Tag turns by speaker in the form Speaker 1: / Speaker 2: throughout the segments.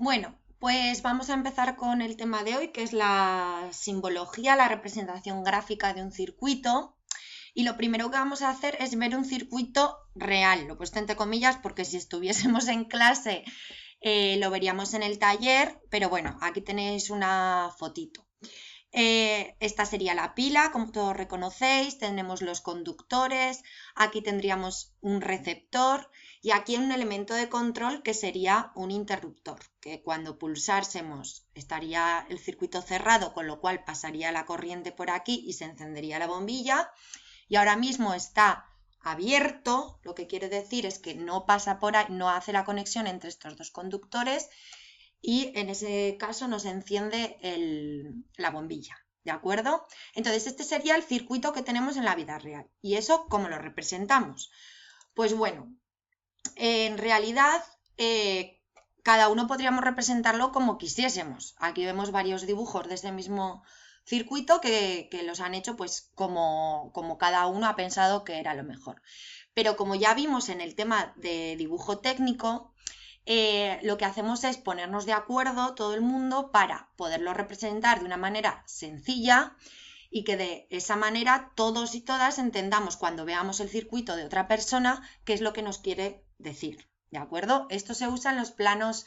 Speaker 1: Bueno, pues vamos a empezar con el tema de hoy, que es la simbología, la representación gráfica de un circuito. Y lo primero que vamos a hacer es ver un circuito real, lo he puesto entre comillas porque si estuviésemos en clase lo veríamos en el taller, pero bueno, aquí tenéis una fotito. Esta sería la pila, como todos reconocéis, tenemos los conductores, aquí tendríamos un receptor y aquí un elemento de control que sería un interruptor, que cuando pulsásemos estaría el circuito cerrado, con lo cual pasaría la corriente por aquí y se encendería la bombilla, y ahora mismo está abierto, lo que quiere decir es que no pasa por ahí, no hace la conexión entre estos dos conductores, y en ese caso nos enciende la bombilla, ¿de acuerdo? Entonces este sería el circuito que tenemos en la vida real. ¿Y eso cómo lo representamos? Pues bueno, en realidad cada uno podríamos representarlo como quisiésemos. Aquí vemos varios dibujos de este mismo circuito que los han hecho pues como cada uno ha pensado que era lo mejor. Pero como ya vimos en el tema de dibujo técnico, lo que hacemos es ponernos de acuerdo todo el mundo para poderlo representar de una manera sencilla y que de esa manera todos y todas entendamos cuando veamos el circuito de otra persona qué es lo que nos quiere decir, ¿de acuerdo? Esto se usa en los planos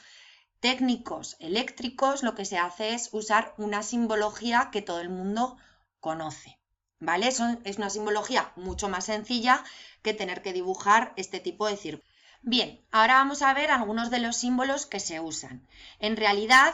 Speaker 1: técnicos eléctricos, lo que se hace es usar una simbología que todo el mundo conoce, ¿vale? Es una simbología mucho más sencilla que tener que dibujar este tipo de circuitos. Bien, ahora vamos a ver algunos de los símbolos que se usan. En realidad,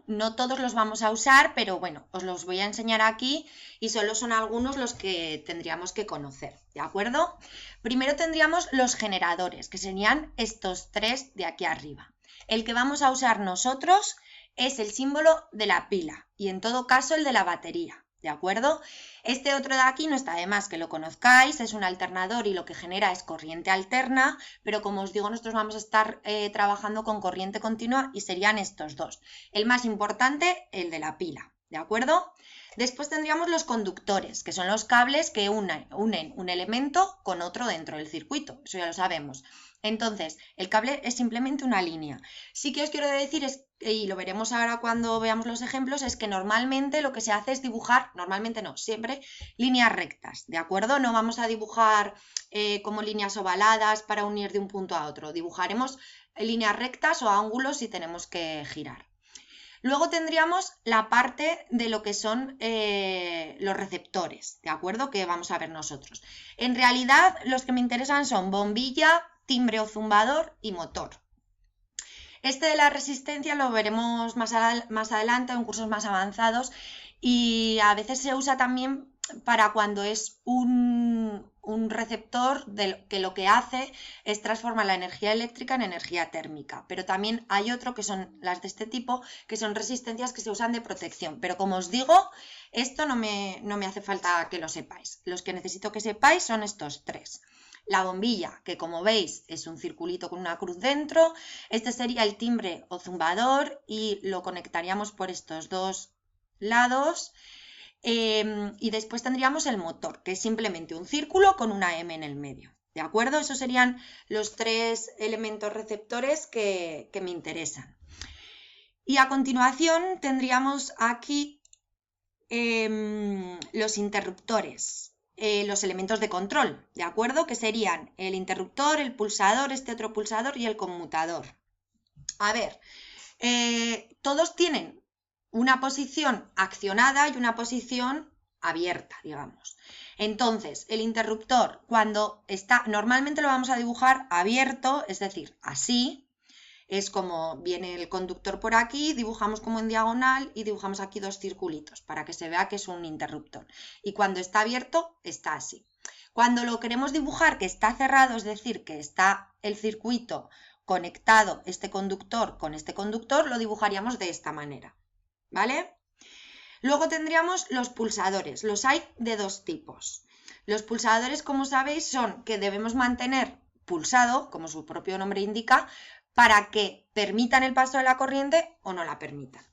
Speaker 1: no todos los vamos a usar, pero bueno, os los voy a enseñar aquí y solo son algunos los que tendríamos que conocer, ¿de acuerdo? Primero tendríamos los generadores, que serían estos tres de aquí arriba. El que vamos a usar nosotros es el símbolo de la pila y en todo caso el de la batería, ¿de acuerdo? Este otro de aquí no está de más que lo conozcáis, es un alternador y lo que genera es corriente alterna, pero como os digo, nosotros vamos a estar trabajando con corriente continua y serían estos dos. El más importante, el de la pila, ¿de acuerdo? Después tendríamos los conductores, que son los cables que unen un elemento con otro dentro del circuito, eso ya lo sabemos. Entonces, el cable es simplemente una línea. Sí que os quiero decir, y lo veremos ahora cuando veamos los ejemplos, es que normalmente lo que se hace es dibujar, normalmente no, siempre líneas rectas, ¿de acuerdo? No vamos a dibujar como líneas ovaladas para unir de un punto a otro. Dibujaremos líneas rectas o ángulos si tenemos que girar. Luego tendríamos la parte de lo que son los receptores, ¿de acuerdo? Que vamos a ver nosotros. En realidad, los que me interesan son bombilla, timbre o zumbador y motor. Este de la resistencia lo veremos más adelante en cursos más avanzados y a veces se usa también para cuando es un receptor que lo que hace es transformar la energía eléctrica en energía térmica. Pero también hay otro que son las de este tipo, que son resistencias que se usan de protección. Pero como os digo, esto no me hace falta que lo sepáis. Los que necesito que sepáis son estos tres. La bombilla, que como veis es un circulito con una cruz dentro. Este sería el timbre o zumbador y lo conectaríamos por estos dos lados. Y después tendríamos el motor, que es simplemente un círculo con una M en el medio. ¿De acuerdo? Esos serían los tres elementos receptores que me interesan. Y a continuación tendríamos aquí los interruptores. Los elementos de control, ¿de acuerdo? Que serían el interruptor, el pulsador, este otro pulsador y el conmutador. A ver, todos tienen una posición accionada y una posición abierta, digamos. Entonces, el interruptor, cuando está, normalmente lo vamos a dibujar abierto, es decir, así. Es como viene el conductor por aquí, dibujamos como en diagonal y dibujamos aquí dos circulitos para que se vea que es un interruptor. Y cuando está abierto, está así. Cuando lo queremos dibujar que está cerrado, es decir, que está el circuito conectado, este conductor con este conductor, lo dibujaríamos de esta manera, ¿vale? Luego tendríamos los pulsadores. Los hay de dos tipos. Los pulsadores, como sabéis, son que debemos mantener pulsado, como su propio nombre indica, para que permitan el paso de la corriente o no la permitan.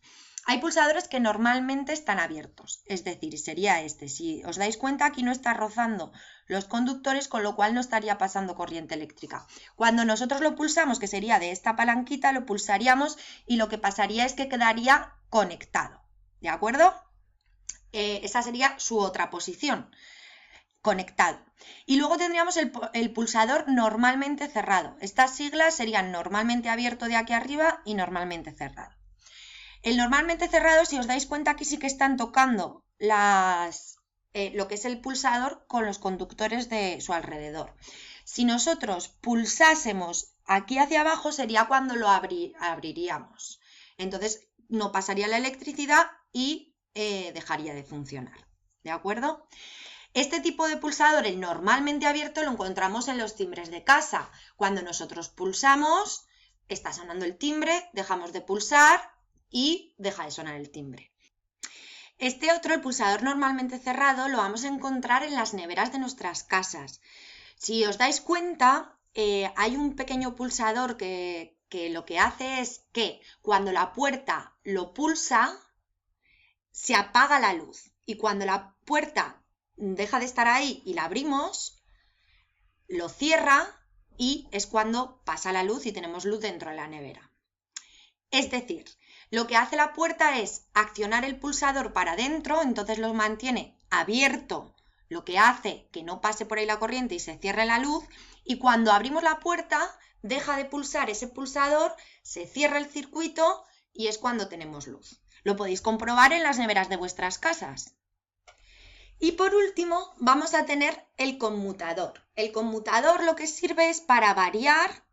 Speaker 1: Hay pulsadores que normalmente están abiertos, es decir, sería este. Si os dais cuenta, aquí no está rozando los conductores, con lo cual no estaría pasando corriente eléctrica. Cuando nosotros lo pulsamos, que sería de esta palanquita, lo pulsaríamos y lo que pasaría es que quedaría conectado, ¿de acuerdo? Esa sería su otra posición, conectado. Y luego tendríamos el pulsador normalmente cerrado. Estas siglas serían normalmente abierto de aquí arriba y normalmente cerrado. El normalmente cerrado, si os dais cuenta, aquí sí que están tocando lo que es el pulsador con los conductores de su alrededor. Si nosotros pulsásemos aquí hacia abajo, sería cuando lo abriríamos. Entonces no pasaría la electricidad y dejaría de funcionar. ¿De acuerdo? Este tipo de pulsador, el normalmente abierto, lo encontramos en los timbres de casa. Cuando nosotros pulsamos, está sonando el timbre, dejamos de pulsar y deja de sonar el timbre. Este otro, el pulsador normalmente cerrado, lo vamos a encontrar en las neveras de nuestras casas. Si os dais cuenta, hay un pequeño pulsador que lo que hace es que cuando la puerta lo pulsa, se apaga la luz. Y cuando la puerta deja de estar ahí y la abrimos, lo cierra y es cuando pasa la luz y tenemos luz dentro de la nevera. Es decir, lo que hace la puerta es accionar el pulsador para adentro, entonces lo mantiene abierto, lo que hace que no pase por ahí la corriente y se cierre la luz, y cuando abrimos la puerta deja de pulsar ese pulsador, se cierra el circuito y es cuando tenemos luz. Lo podéis comprobar en las neveras de vuestras casas. Y por último vamos a tener el conmutador. El conmutador lo que sirve es para variar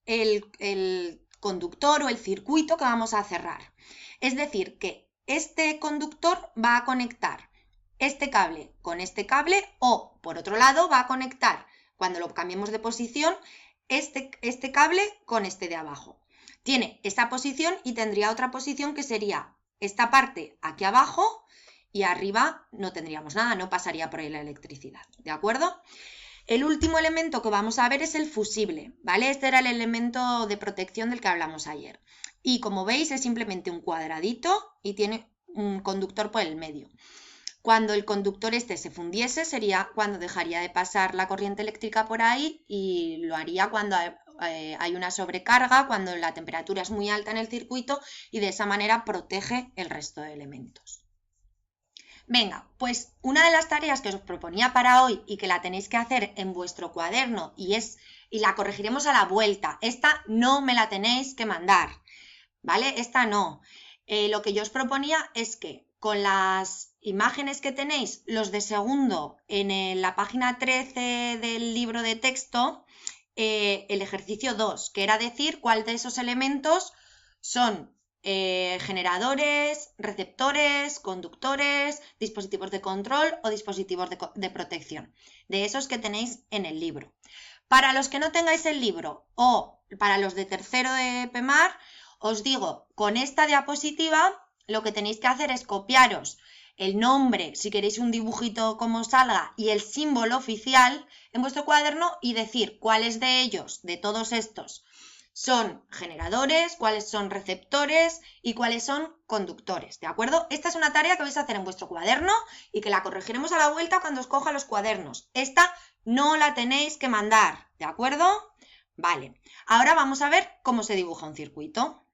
Speaker 1: el conductor o el circuito que vamos a cerrar. Es decir, que este conductor va a conectar este cable con este cable o, por otro lado, va a conectar, cuando lo cambiemos de posición, este cable con este de abajo. Tiene esta posición y tendría otra posición que sería esta parte aquí abajo y arriba no tendríamos nada, no pasaría por ahí la electricidad, ¿de acuerdo? El último elemento que vamos a ver es el fusible, ¿vale? Este era el elemento de protección del que hablamos ayer. Y como veis es simplemente un cuadradito y tiene un conductor por el medio. Cuando el conductor este se fundiese sería cuando dejaría de pasar la corriente eléctrica por ahí y lo haría cuando hay una sobrecarga, cuando la temperatura es muy alta en el circuito y de esa manera protege el resto de elementos. Venga, pues una de las tareas que os proponía para hoy y que la tenéis que hacer en vuestro cuaderno y la corregiremos a la vuelta. Esta no me la tenéis que mandar, ¿vale? Esta no. Lo que yo os proponía es que con las imágenes que tenéis, los de segundo, en la página 13 del libro de texto, el ejercicio 2, que era decir cuál de esos elementos son generadores, receptores, conductores, dispositivos de control o dispositivos de protección, de esos que tenéis en el libro. Para los que no tengáis el libro o para los de tercero de PEMAR, os digo, con esta diapositiva lo que tenéis que hacer es copiaros el nombre, si queréis un dibujito como salga, y el símbolo oficial en vuestro cuaderno y decir cuáles de ellos, de todos estos, son generadores, cuáles son receptores y cuáles son conductores, ¿de acuerdo? Esta es una tarea que vais a hacer en vuestro cuaderno y que la corregiremos a la vuelta cuando os coja los cuadernos. Esta no la tenéis que mandar, ¿de acuerdo? Vale, ahora vamos a ver cómo se dibuja un circuito.